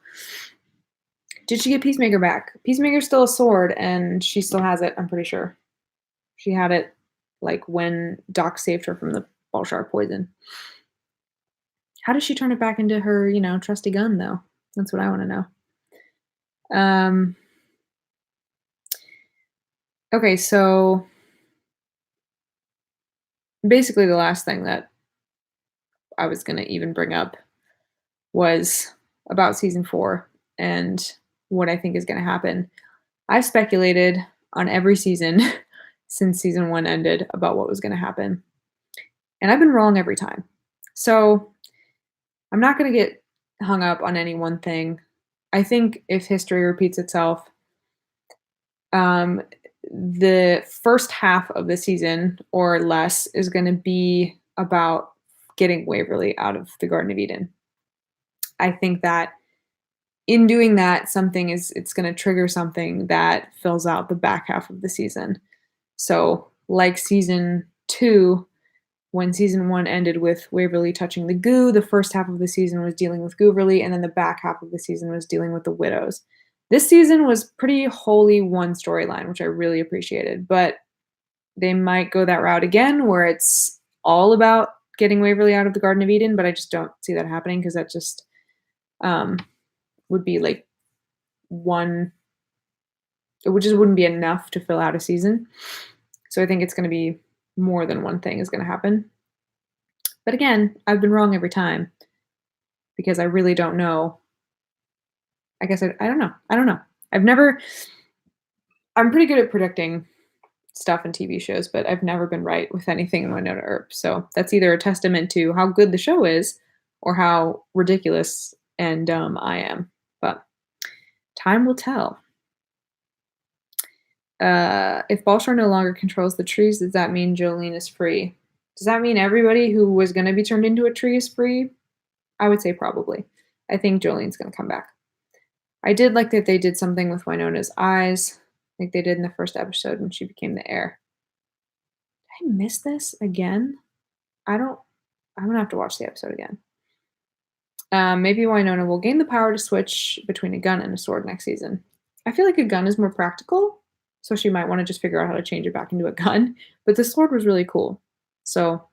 Did she get Peacemaker back? Peacemaker's still a sword, and she still has it, I'm pretty sure. She had it, like, when Doc saved her from the Balshar poison. How does she turn it back into her, trusty gun, though? That's what I want to know. Okay, so basically the last thing that I was going to even bring up was about season 4 and what I think is going to happen. I've speculated on every season since season 1 ended about what was going to happen. and I've been wrong every time. So I'm not going to get hung up on any one thing. I think if history repeats itself, um, the first half of the season or less is going to be about getting Waverly out of the Garden of Eden. I think that in doing that, it's going to trigger something that fills out the back half of the season. So, like season 2, when season 1 ended with Waverly touching the goo, the first half of the season was dealing with Gooverly, and then the back half of the season was dealing with the widows. This season was pretty wholly one storyline, which I really appreciated, but they might go that route again where it's all about getting Waverly out of the Garden of Eden, but I just don't see that happening because that just would be like one, it just wouldn't be enough to fill out a season. So I think it's going to be more than one thing is going to happen. But again, I've been wrong every time because I really don't know. I guess I don't know. I don't know. I'm pretty good at predicting stuff in TV shows, but I've never been right with anything in Winona Earp. So that's either a testament to how good the show is or how ridiculous and dumb I am. But time will tell. If Balshar no longer controls the trees, does that mean Jolene is free? Does that mean everybody who was going to be turned into a tree is free? I would say probably. I think Jolene's going to come back. I did like that they did something with Winona's eyes, like they did in the first episode when she became the heir. Did I miss this again? I'm going to have to watch the episode again. Maybe Winona will gain the power to switch between a gun and a sword next season. I feel like a gun is more practical, so she might want to just figure out how to change it back into a gun. But the sword was really cool. So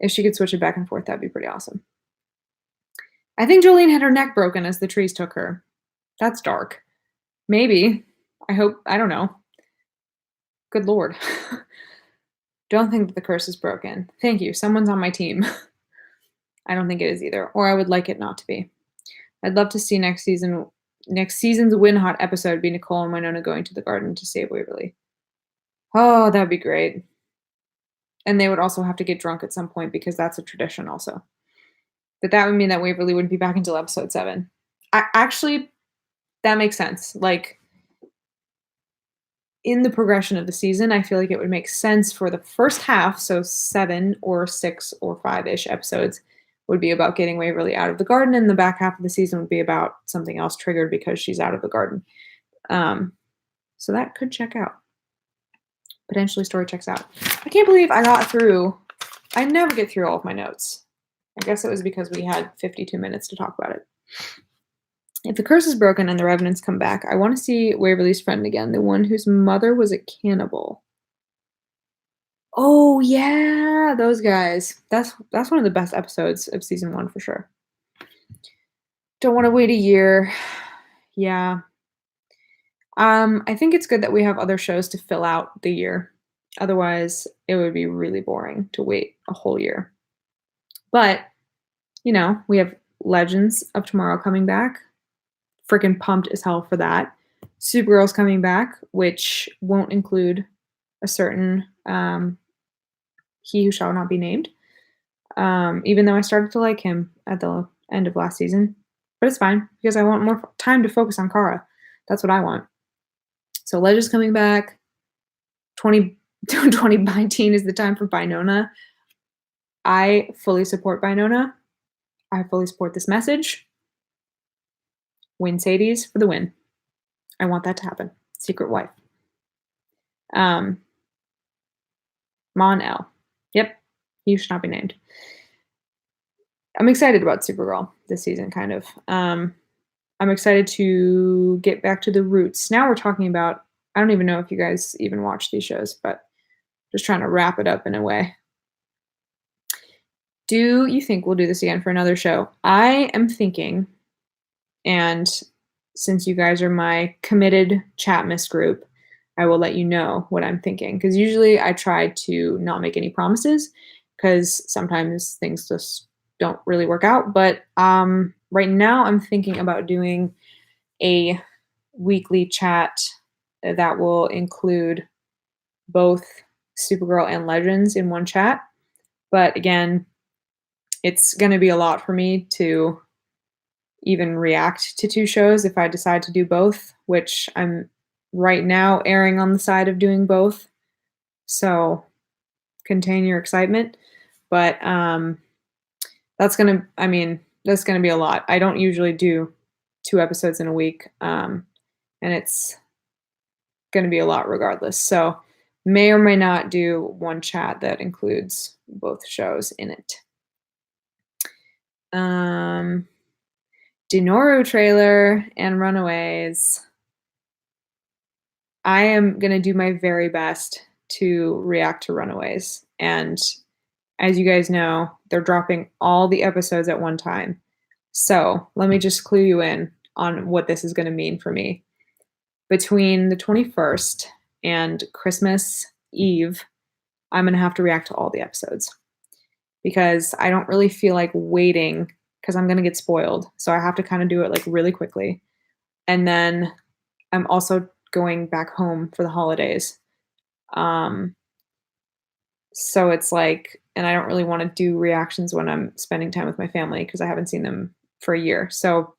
if she could switch it back and forth, that'd be pretty awesome. I think Jolene had her neck broken as the trees took her. That's dark. Maybe. I hope. I don't know. Good Lord. Don't think that the curse is broken. Thank you. Someone's on my team. I don't think it is either, or I would like it not to be. I'd love to see next season's Win Hot episode be Nicole and Winona going to the garden to save Waverly. Oh, that'd be great. And they would also have to get drunk at some point because that's a tradition also. But that would mean that Waverly wouldn't be back until episode 7. Actually, that makes sense. Like, in the progression of the season, I feel like it would make sense for the first half, so 7 or 6 or 5-ish episodes, would be about getting Waverly out of the garden, and the back half of the season would be about something else triggered because she's out of the garden. So that could check out. Potentially story checks out. I can't believe I got through. I never get through all of my notes. I guess it was because we had 52 minutes to talk about it. If the curse is broken and the revenants come back, I want to see Waverly's friend again, the one whose mother was a cannibal. Oh yeah, those guys. That's one of the best episodes of season 1 for sure. Don't want to wait a year. Yeah. I think it's good that we have other shows to fill out the year. Otherwise, it would be really boring to wait a whole year. But, we have Legends of Tomorrow coming back. Freaking pumped as hell for that. Supergirl's coming back, which won't include a certain he who shall not be named. Even though I started to like him at the end of last season. But it's fine because I want more time to focus on Kara. That's what I want. So Legends coming back. 2019 is the time for Binona. I fully support Binona. I fully support this message. Win Sadie's for the win. I want that to happen. Secret wife. Mon L. Yep. He should not be named. I'm excited about Supergirl this season, kind of. I'm excited to get back to the roots. Now we're talking about, I don't even know if you guys even watch these shows, but just trying to wrap it up in a way. Do you think we'll do this again for another show? I am thinking, and since you guys are my committed chat miss group, I will let you know what I'm thinking. Because usually I try to not make any promises because sometimes things just don't really work out. But right now I'm thinking about doing a weekly chat that will include both Supergirl and Legends in one chat. But again, it's going to be a lot for me to even react to 2 shows if I decide to do both, which I'm right now erring on the side of doing both. So contain your excitement. But that's gonna be a lot. I don't usually do 2 episodes in a week, and it's gonna be a lot regardless. So may or may not do one chat that includes both shows in it. Dinoru trailer and Runaways. I am gonna do my very best to react to Runaways, and as you guys know, they're dropping all the episodes at one time. So let me just clue you in on what this is gonna mean for me. Between the 21st and Christmas Eve, I'm gonna have to react to all the episodes because I don't really feel like waiting because I'm gonna get spoiled. So I have to kind of do it like really quickly. And then I'm also going back home for the holidays. Um, so it's like, and I don't really want to do reactions when I'm spending time with my family because I haven't seen them for a year. So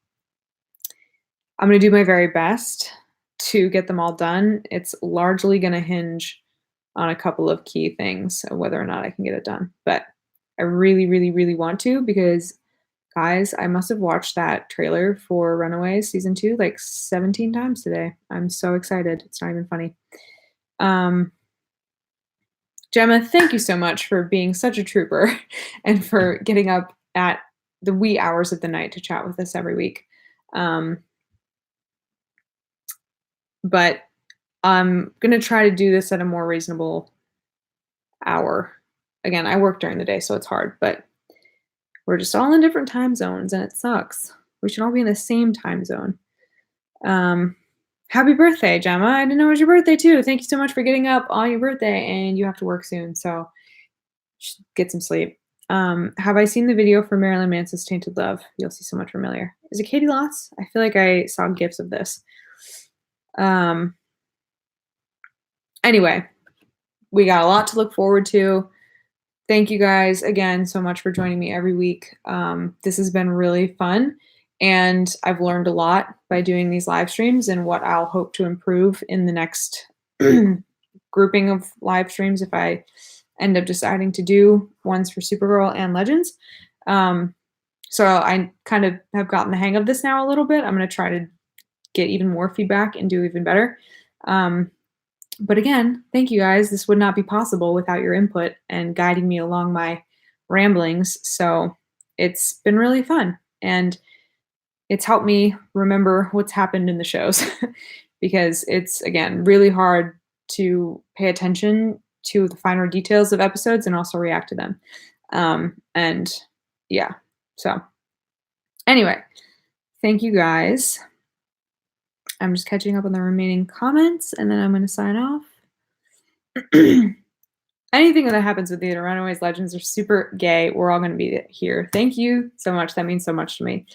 I'm going to do my very best to get them all done. It's largely going to hinge on a couple of key things of whether or not I can get it done. But I really, really, really want to because, guys, I must have watched that trailer for Runaways season 2 like 17 times today. I'm so excited. It's not even funny. Gemma, thank you so much for being such a trooper and for getting up at the wee hours of the night to chat with us every week. But I'm going to try to do this at a more reasonable hour. Again, I work during the day, so it's hard, but we're just all in different time zones and it sucks. We should all be in the same time zone. Happy birthday, Gemma. I didn't know it was your birthday too. Thank you so much for getting up on your birthday and you have to work soon, so get some sleep. Have I seen the video for Marilyn Manson's Tainted Love? You'll see someone familiar. Is it Katie Lots? I feel like I saw gifs of this. Anyway, we got a lot to look forward to. Thank you guys again so much for joining me every week. This has been really fun, and I've learned a lot by doing these live streams and what I'll hope to improve in the next grouping of live streams if I end up deciding to do ones for Supergirl and Legends. So I kind of have gotten the hang of this now a little bit. I'm going to try to get even more feedback and do even better. But again, thank you guys. This would not be possible without your input and guiding me along my ramblings. So it's been really fun. And it's helped me remember what's happened in the shows because it's, again, really hard to pay attention to the finer details of episodes and also react to them. And yeah, so anyway, thank you guys. I'm just catching up on the remaining comments and then I'm going to sign off. Anything that happens with either Runaways, Legends, or Super Gay, we're all going to be here. Thank you so much. That means so much to me.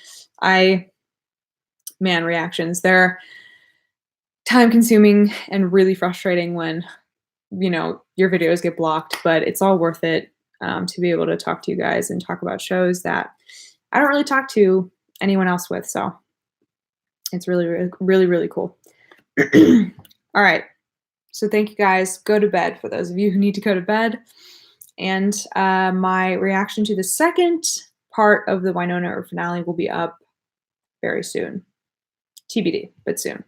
Reactions. They're time consuming and really frustrating when, your videos get blocked, but it's all worth it to be able to talk to you guys and talk about shows that I don't really talk to anyone else with. So it's really, really, really, really cool. All right. So thank you guys. Go to bed for those of you who need to go to bed. And my reaction to the second part of the Winona finale will be up very soon. TBD, but soon.